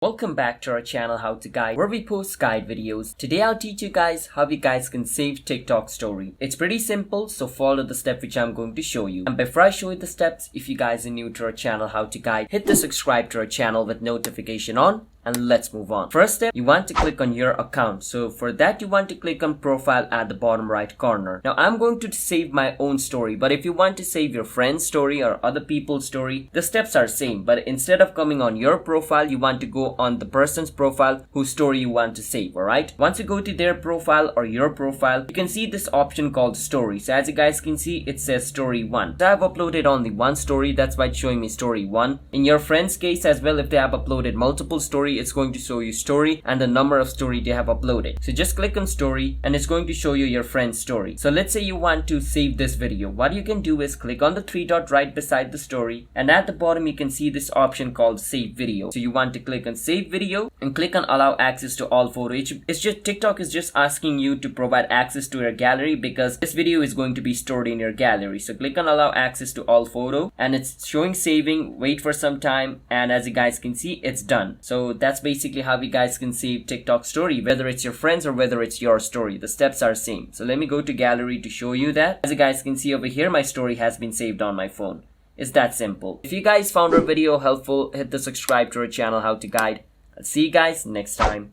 Welcome back to our channel How to Guide, where we post guide videos. Today I'll teach you guys how you guys can save TikTok story. It's pretty simple, so follow the step which I'm going to show you. And before I show you the steps, if you guys are new to our channel How to Guide, hit the subscribe to our channel with notification on. And let's move on. First step, you want to click on your account. So for that, you want to click on profile at the bottom right corner. Now I'm going to save my own story, but if you want to save your friend's story or other people's story, the steps are same. But instead of coming on your profile, you want to go on the person's profile whose story you want to save. Alright, once you go to their profile or your profile, you can see this option called story. So as you guys can see, it says story 1. So I've uploaded only one story, that's why it's showing me story 1. In your friend's case as well, if they have uploaded multiple story, it's going to show you story and the number of story they have uploaded. So just click on story and it's going to show you your friend's story. So let's say you want to save this video. What you can do is click on the three dot right beside the story, and at the bottom you can see this option called save video. So you want to click on save video and click on allow access to all photo. It's just TikTok is just asking you to provide access to your gallery because this video is going to be stored in your gallery. So click on allow access to all photo and it's showing saving. Wait for some time, and as you guys can see, it's done. So that's basically how you guys can save TikTok story, whether it's your friends or whether it's your story. The steps are same. So let me go to gallery to show you that. As you guys can see over here, my story has been saved on my phone. It's that simple. If you guys found our video helpful, hit the subscribe to our channel How to Guide. I'll see you guys next time.